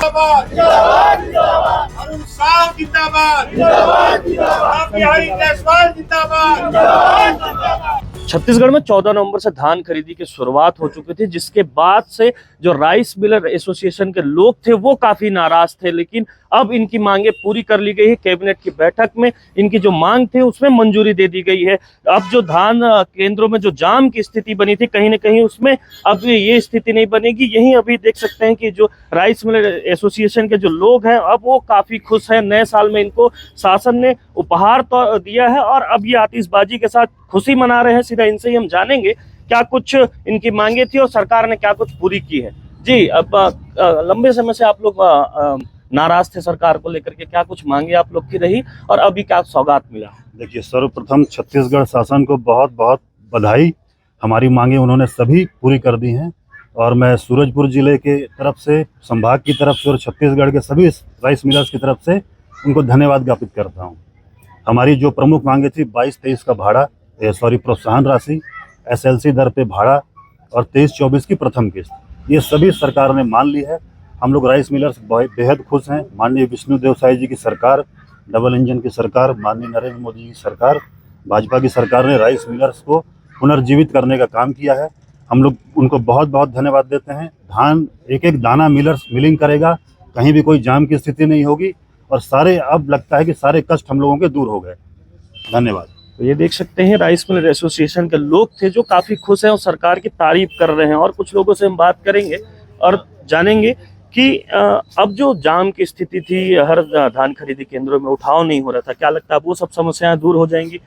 जिंदाबाद जिंदाबाद जिंदाबाद, अरुण साह जिंदाबाद जिंदाबाद जिंदाबाद, बिहारी जायसवाल जिंदाबाद जिंदाबाद जिंदाबाद। छत्तीसगढ़ में 14 नवंबर से धान खरीदी की शुरुआत हो चुकी थी, जिसके बाद से जो राइस मिलर एसोसिएशन के लोग थे वो काफी नाराज थे, लेकिन अब इनकी मांगे पूरी कर ली गई है। कैबिनेट की बैठक में इनकी जो मांग थी उसमें मंजूरी दे दी गई है। अब जो धान केंद्रों में जो जाम की स्थिति बनी थी कहीं ना कहीं उसमें अब ये स्थिति नहीं बनेगी। यही अभी देख सकते हैं कि जो राइस मिलर एसोसिएशन के जो लोग हैं अब वो काफी खुश हैं। नए साल में इनको शासन ने उपहार तो दिया है और अब ये आतिशबाजी के साथ खुशी मना रहे हैं। सीधा इनसे ही हम जानेंगे क्या कुछ इनकी मांगे थी और सरकार ने क्या कुछ पूरी की है। जी, अब लंबे समय से आप लोग नाराज थे सरकार को लेकर के, क्या कुछ मांगे आप लोग की रही और अभी क्या सौगात मिला? देखिए, सर्वप्रथम छत्तीसगढ़ शासन को बहुत बहुत बधाई। हमारी मांगे उन्होंने सभी पूरी कर दी हैं और मैं सूरजपुर जिले के तरफ से, संभाग की तरफ से और छत्तीसगढ़ के सभी राइस मिलर्स की तरफ से उनको धन्यवाद ज्ञापित करता हूँ। हमारी जो प्रमुख मांगे थी 22-23 का भाड़ा, प्रोत्साहन राशि, SLC दर पे भाड़ा और 23-24 की प्रथम किस्त, ये सभी सरकार ने मान ली है। हम लोग राइस मिलर्स बेहद खुश हैं। माननीय विष्णुदेव साई जी की सरकार, डबल इंजन की सरकार, माननीय नरेंद्र मोदी जी की सरकार, भाजपा की सरकार ने राइस मिलर्स को पुनर्जीवित करने का काम किया है। हम लोग उनको बहुत बहुत धन्यवाद देते हैं। धान एक एक दाना मिलर्स मिलिंग करेगा, कहीं भी कोई जाम की स्थिति नहीं होगी और सारे, अब लगता है कि सारे कष्ट हम लोगों के दूर हो गए। धन्यवाद। तो ये देख सकते हैं राइस मिलर एसोसिएशन के लोग थे जो काफी खुश हैं और सरकार की तारीफ कर रहे हैं। और कुछ लोगों से हम बात करेंगे और जानेंगे कि अब जो जाम की स्थिति थी, हर धान खरीदी केंद्रों में उठाव नहीं हो रहा था, क्या लगता है वो सब समस्याएं दूर हो जाएंगी?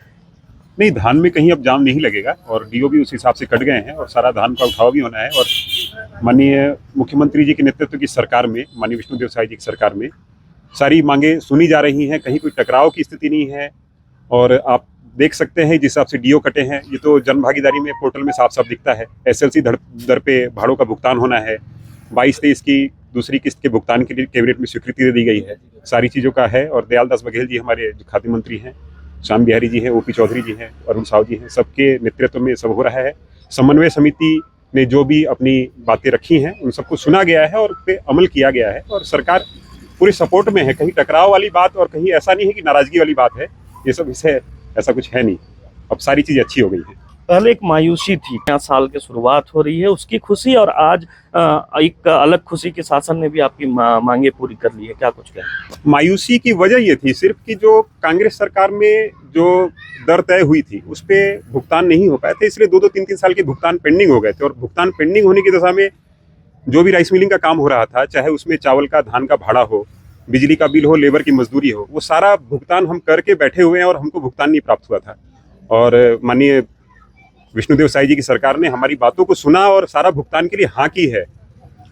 नहीं, धान में कहीं अब जाम नहीं लगेगा और डीओ भी उस हिसाब से कट गए हैं और सारा धान का उठाव भी होना है। और माननीय मुख्यमंत्री जी के नेतृत्व की सरकार में, माननीय विष्णुदेव साई जी की सरकार में सारी मांगे सुनी जा रही हैं, कहीं कोई टकराव की स्थिति नहीं है। और आप देख सकते हैं जिस हिसाब से डीओ कटे हैं, ये तो जन भागीदारी में पोर्टल में साफ साफ दिखता है। SLC दर पे भाड़ों का भुगतान होना है। 22-23 की दूसरी किस्त के भुगतान के लिए कैबिनेट में स्वीकृति दे दी गई है। सारी चीज़ों का है। और दयाल दास बघेल जी हमारे जो खाद्य मंत्री हैं, श्याम बिहारी जी हैं, OP चौधरी जी हैं, अरुण साहु जी हैं, सबके नेतृत्व में सब हो रहा है। समन्वय समिति ने जो भी अपनी बातें रखी हैं उन सबको सुना गया है और उस पर अमल किया गया है और सरकार पूरे सपोर्ट में है। कहीं टकराव वाली बात और कहीं ऐसा नहीं है कि नाराजगी वाली बात है, ये सब इसे ऐसा कुछ है नहीं। अब सारी चीज़ें अच्छी हो गई हैं। पहले एक मायूसी थी, नया साल की शुरुआत हो रही है उसकी खुशी, और आज एक अलग खुशी की शासन ने भी आपकी मांगे पूरी कर ली है, क्या कुछ कहें? मायूसी की वजह ये थी सिर्फ कि जो कांग्रेस सरकार में जो दर तय हुई थी उस पर भुगतान नहीं हो पाए थे, इसलिए 2-2, 3-3 साल के भुगतान पेंडिंग हो गए थे। और भुगतान पेंडिंग होने की दशा में जो भी राइस मिलिंग का काम हो रहा था, चाहे उसमें चावल का, धान का भाड़ा हो, बिजली का बिल हो, लेबर की मजदूरी हो, वो सारा भुगतान हम करके बैठे हुए हैं और हमको भुगतान नहीं प्राप्त हुआ था। और माननीय विष्णुदेव साई जी की सरकार ने हमारी बातों को सुना और सारा भुगतान के लिए हाँ की है।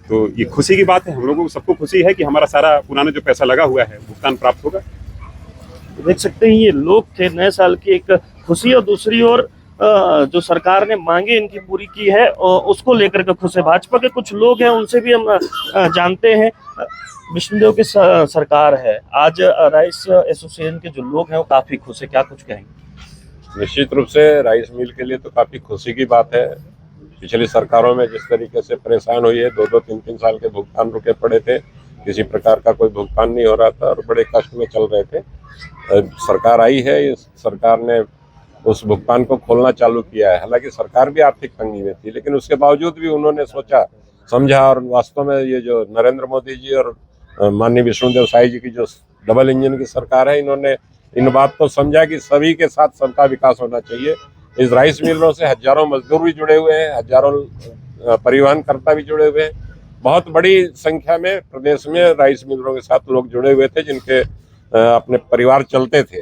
तो ये खुशी की बात है, हम लोगों को सबको खुशी है कि हमारा सारा पुराना जो पैसा लगा हुआ है भुगतान प्राप्त होगा। देख सकते हैं ये लोग थे, नए साल की एक खुशी और दूसरी ओर जो सरकार ने मांगे इनकी पूरी की है और उसको लेकर के खुश है। भाजपा के कुछ लोग हैं, उनसे भी हम जानते हैं। विष्णुदेव की सरकार है, आज राइस एसोसिएशन के जो लोग हैं वो काफी खुश है, क्या कुछ कहेंगे? निश्चित रूप से राइस मिल के लिए तो काफी खुशी की बात है। पिछली सरकारों में जिस तरीके से परेशान हुई है, 2-2, 3-3 साल के भुगतान रुके पड़े थे, किसी प्रकार का कोई भुगतान नहीं हो रहा था और बड़े कष्ट में चल रहे थे। सरकार आई है, इस सरकार ने उस भुगतान को खोलना चालू किया है। हालांकि सरकार भी आर्थिक तंगी में थी, लेकिन उसके बावजूद भी उन्होंने सोचा समझा और वास्तव में ये जो नरेंद्र मोदी जी और माननीय विष्णुदेव साई जी की जो डबल इंजन की सरकार है, इन्होंने इन बात को समझा कि सभी के साथ सबका विकास होना चाहिए। इस राइस मिलों से हजारों मजदूर भी जुड़े हुए हैं, हजारों परिवहनकर्ता भी जुड़े हुए हैं। बहुत बड़ी संख्या में प्रदेश में राइस मिलों के साथ लोग जुड़े हुए थे जिनके अपने परिवार चलते थे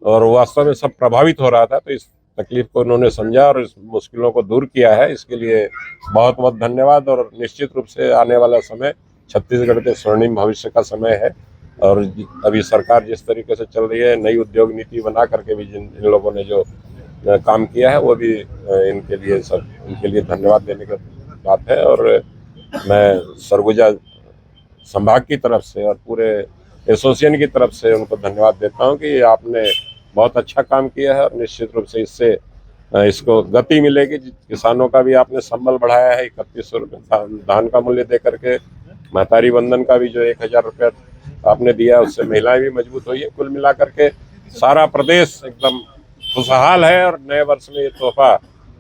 और वास्तव में सब प्रभावित हो रहा था। तो इस तकलीफ को उन्होंने समझा और इस मुश्किलों को दूर किया है, इसके लिए बहुत बहुत धन्यवाद। और निश्चित रूप से आने वाला समय छत्तीसगढ़ के स्वर्णिम भविष्य का समय है और अभी सरकार जिस तरीके से चल रही है, नई उद्योग नीति बना करके भी इन लोगों ने जो काम किया है वो भी इनके लिए धन्यवाद देने की बात है। और मैं सरगुजा संभाग की तरफ से और पूरे एसोसिएशन की तरफ से उनको धन्यवाद देता हूं कि आपने बहुत अच्छा काम किया है और निश्चित रूप से इससे इसको गति मिलेगी। किसानों का भी आपने संबल बढ़ाया है, 3100 रुपये धान का मूल्य दे करके महतारी बंधन का भी जो 1000 रुपया आपने दिया उससे महिलाएं भी मजबूत हुई है। कुल मिलाकर के सारा प्रदेश एकदम खुशहाल है और नए वर्ष में ये तोहफा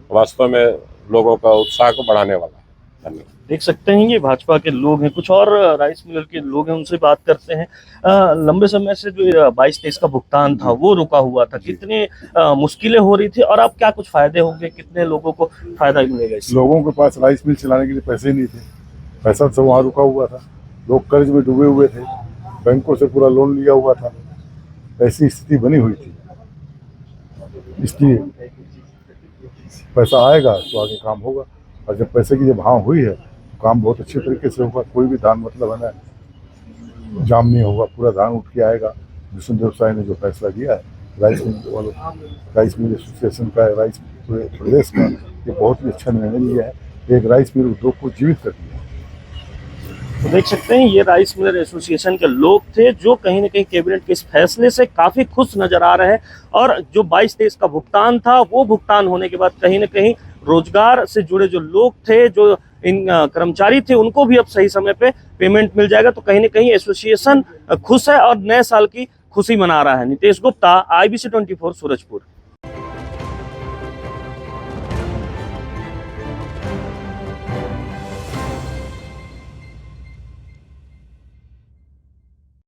वास्तव में लोगों का उत्साह को बढ़ाने वाला है। धन्यवाद। देख सकते हैं ये भाजपा के लोग हैं, कुछ और राइस मिलर के लोग हैं, उनसे बात करते हैं। लंबे समय से जो 22-23 का भुगतान था वो रुका हुआ था, कितनी मुश्किलें हो रही थी और अब क्या कुछ फायदे होंगे, कितने लोगों को फायदा मिलेगा इससे? लोगों के पास राइस मिल चलाने के लिए पैसे नहीं थे, पैसा सब वहाँ रुका हुआ था, लोग कर्ज में डूबे हुए थे, बैंकों से पूरा लोन लिया हुआ था, ऐसी स्थिति बनी हुई थी। इसलिए पैसा आएगा तो आगे काम होगा, और जब पैसे की जब हाँ हुई है तो काम बहुत अच्छे तरीके से होगा। कोई भी धान मतलब है ना जाम नहीं होगा, पूरा धान उठ के आएगा। विष्णुदेव साय ने जो फैसला किया है राइस मिल एसोसिएशन का, राइस पूरे प्रदेश का, ये बहुत ही अच्छा निर्णय लिया है। एक राइस मिल उद्योग को जीवित कर दिया। तो देख सकते हैं ये राइस मिलर एसोसिएशन के लोग थे जो कहीं ना कहीं कैबिनेट के इस फैसले से काफी खुश नजर आ रहे हैं, और जो 22-23 का भुगतान था वो भुगतान होने के बाद कहीं ना कहीं रोजगार से जुड़े जो लोग थे, जो इन कर्मचारी थे, उनको भी अब सही समय पे पेमेंट मिल जाएगा। तो कहीं ना कहीं एसोसिएशन खुश है और नए साल की खुशी मना रहा है। नितेश गुप्ता, IBC 24, सूरजपुर।